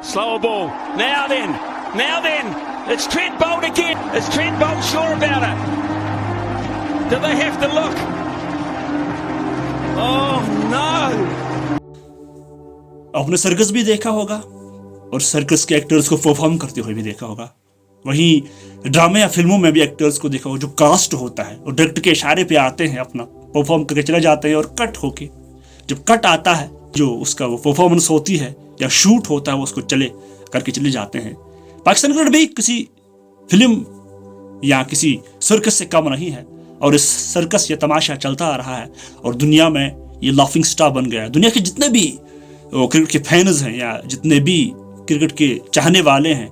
Slower ball. Now then, it's Trent Bolt again. Is Trent Bolt sure about it? Do they have to look? Oh no! आपने circus भी देखा होगा और circus के actors को perform करते हुए भी देखा होगा। वहीं ड्रामे या फिल्मों में भी एक्टर्स को देखा होगा, जो कास्ट होता है और डायरेक्टर के इशारे पे आते हैं, अपना परफॉर्म करके चले जाते हैं और कट होके जब कट आता है, जो उसका वो परफॉर्मेंस होती है या शूट होता है, वो उसको चले करके चले जाते हैं। पाकिस्तान क्रिकेट भी किसी फिल्म या किसी सर्कस से कम नहीं है और इस सर्कस या तमाशा चलता आ रहा है और दुनिया में ये लाफिंग स्टार बन गया है। दुनिया के जितने भी क्रिकेट के फैंस हैं या जितने भी क्रिकेट के चाहने वाले हैं,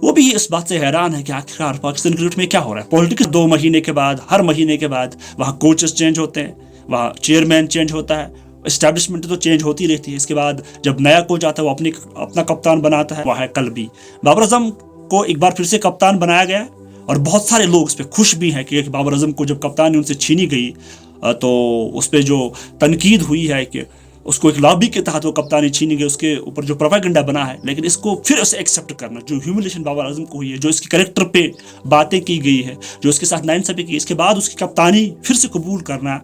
वो भी इस बात से हैरान है कि आखिरकार पाकिस्तान क्रिकेट में क्या हो रहा है। पॉलिटिक्स 2 महीने के बाद, हर महीने के बाद वहाँ कोचेस चेंज होते हैं, वहाँ चेयरमैन चेंज होता है, एस्टैब्लिशमेंट तो चेंज होती रहती है। इसके बाद जब नया कोच आता है वो अपना कप्तान बनाता है। वह है कल भी बाबर आजम को एक बार फिर से कप्तान बनाया गया और बहुत सारे लोग इस पर खुश भी हैं कि बाबर आजम को जब कप्तानी उनसे छीनी गई तो उस पर जो तनकीद हुई है कि उसको एक लॉबी के तहत वो कप्तानी छीनी गई, उसके ऊपर जो प्रोपेगेंडा बना है, लेकिन इसको फिर उसे एक्सेप्ट करना, जो ह्यूमिलेशन बाबर आजम को हुई है, जो इसके कैरेक्टर पे बातें की गई है, जो इसके साथ नाइंसाफी की, इसके बाद उसकी कप्तानी फिर से कबूल करना,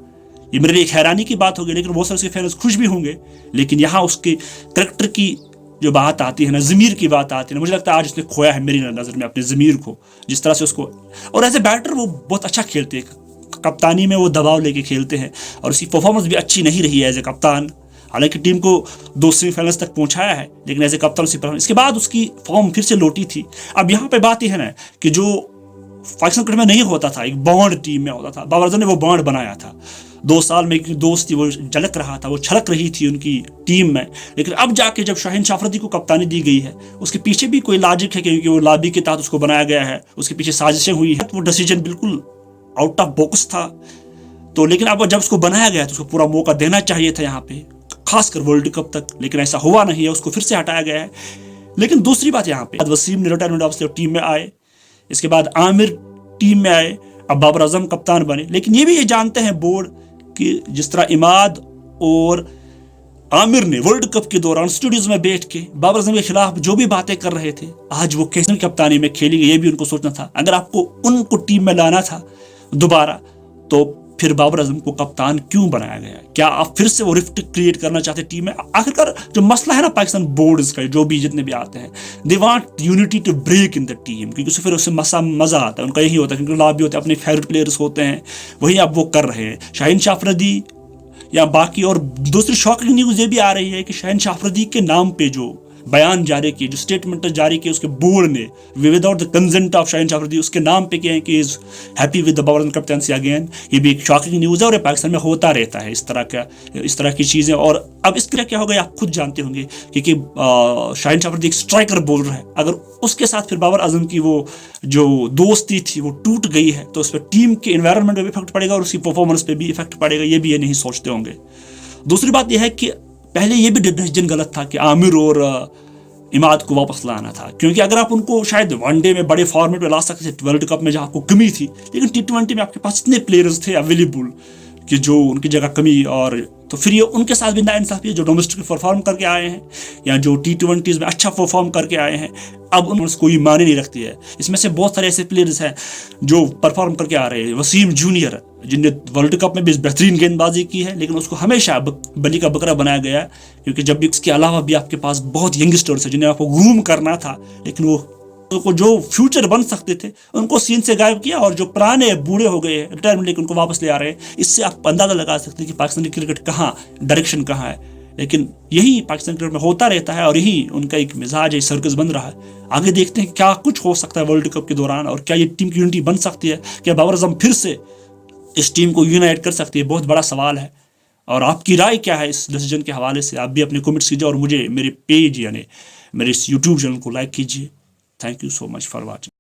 ये मेरे लिए एक हैरानी की बात होगी। लेकिन बहुत सारे उसके फैंस खुश भी होंगे। लेकिन यहाँ उसके कैरेक्टर की जो बात आती है ना, ज़मीर की बात आती है ना, मुझे लगता है आज उसने खोया है मेरी नज़र में अपने ज़मीर को, जिस तरह से उसको। और एज ए बैटर वो बहुत अच्छा खेलते हैं, कप्तानी में वो दबाव लेके खेलते हैं और उसकी परफॉर्मेंस भी अच्छी नहीं रही है एज ए कप्तान। हालांकि टीम को 2 सेमीफाइनल्स तक पहुंचाया है, लेकिन एज ए कप्तान उसकी परफॉर्मेंस इसके बाद उसकी फॉर्म फिर से लौटी थी। अब यहाँ पे बात यह है ना कि जो पाकिस्तान क्रिकेट में नहीं होता था, एक बॉन्ड टीम में होता था, बाबर आजम ने वो बॉन्ड बनाया था। 2 साल में एक दोस्ती वो झलक रहा था, वो छलक रही थी उनकी टीम में। लेकिन अब जाके जब शाहीन शाह अफरीदी को कप्तानी दी गई है, उसके पीछे भी कोई लॉजिक है, क्योंकि वो लॉबी के तहत उसको बनाया गया है, उसके पीछे साजिशें हुई है। वो डिसीजन बिल्कुल आउट ऑफ बॉक्स था। तो लेकिन अब जब उसको बनाया गया तो उसको पूरा मौका देना चाहिए था यहाँ पे, खासकर वर्ल्ड कप तक, लेकिन ऐसा हुआ नहीं है, उसको फिर से हटाया गया है। लेकिन दूसरी बात यहाँ पे, वसीम ने रिटायरमेंट ऑफ टीम में आए, इसके बाद आमिर टीम में आए, अब बाबर आजम कप्तान बने। लेकिन ये भी ये जानते हैं बोर्ड कि जिस तरह इमाद और आमिर ने वर्ल्ड कप के दौरान स्टूडियोज में बैठ के बाबर आजम के खिलाफ जो भी बातें कर रहे थे, आज वो कैसे कप्तानी में खेलेंगे, ये भी उनको सोचना था। अगर आपको उनको टीम में लाना था दोबारा, तो फिर बाबर आजम को कप्तान क्यों बनाया गया? क्या आप फिर से वो रिफ्ट क्रिएट करना चाहते टीम में? आखिरकार जो मसला है ना पाकिस्तान बोर्ड्स का, जो भी जितने भी आते हैं, they want unity to break in the team, क्योंकि उससे फिर उससे मजा आता है, उनका यही होता है, क्योंकि लॉबी होते हैं, अपने फेवरेट प्लेयर्स होते हैं, वही अब वो कर रहे हैं। शाहीन शाह अफरीदी या बाकी, और दूसरी शॉकिंग न्यूज़ ये भी आ रही है कि शाहीन शाह अफरीदी के नाम पे जो बयान जारी किए, जो स्टेटमेंट जारी किए उसके बोर्ड ने, without the consent of Shaheen Shah Afridi, उसके नाम पे किए हैं कि is happy with the Babar Azam captaincy again. ये भी एक शॉकिंग न्यूज़ है और पाकिस्तान में होता रहता है इस तरह की चीज़ें। और अब इसके क्या होगा आप खुद जानते होंगे, क्योंकि शाहीन शाह अफरीदी एक स्ट्राइकर बॉलर है। अगर उसके साथ फिर बाबर आजम की वो जो दोस्ती थी वो टूट गई है, तो उस पर टीम के एनवायरनमेंट में भी इफेक्ट पड़ेगा और उसकी परफॉर्मेंस पे भी इफेक्ट पड़ेगा। ये भी ये नहीं सोचते होंगे। दूसरी बात यह है कि पहले ये भी डिसीजन गलत था कि आमिर और इमाद को वापस लाना था, क्योंकि अगर आप उनको शायद वनडे में बड़े फॉर्मेट में ला सकते थे, वर्ल्ड कप में जहाँ आपको कमी थी, लेकिन T20 में आपके पास इतने प्लेयर्स थे अवेलेबल कि जो उनकी जगह कमी, और तो फिर ये उनके साथ भी नाइंसाफी है, जो डोमेस्टिक परफॉर्म करके आए हैं या जो T20 में अच्छा परफॉर्म करके आए हैं, अब उनसे कोई माने नहीं रखती है। इसमें से बहुत सारे ऐसे प्लेयर्स हैं जो परफॉर्म करके आ रहे हैं। वसीम जूनियर, जिनने वर्ल्ड कप में भी बेहतरीन गेंदबाजी की है, लेकिन उसको हमेशा बली का बकरा बनाया गया है, क्योंकि जब भी इसके अलावा भी आपके पास बहुत यंगस्टर्स हैं जिन्हें आपको ग्रूम करना था, लेकिन वो जो फ्यूचर बन सकते थे उनको सीन से गायब किया, और जो पुराने बूढ़े हो गए रिटायरमेंट लेकर उनको वापस ले आ रहे हैं। इससे आप अंदाजा लगा सकते हैं कि पाकिस्तानी क्रिकेट कहाँ, डायरेक्शन कहाँ है। लेकिन यही पाकिस्तान क्रिकेट में होता रहता है और यही उनका एक मिजाज है, सर्कस बन रहा है। आगे देखते हैं क्या कुछ हो सकता है वर्ल्ड कप के दौरान, और क्या ये टीम की यूनिटी बन सकती है, क्या बाबर आजम फिर से इस टीम को यूनाइट कर सकती है? बहुत बड़ा सवाल है। और आपकी राय क्या है इस डिसीजन के हवाले से? आप भी अपने कमेंट्स कीजिए और मुझे मेरे पेज यानी मेरे इस यूट्यूब चैनल को लाइक कीजिए। Thank you so much for watching.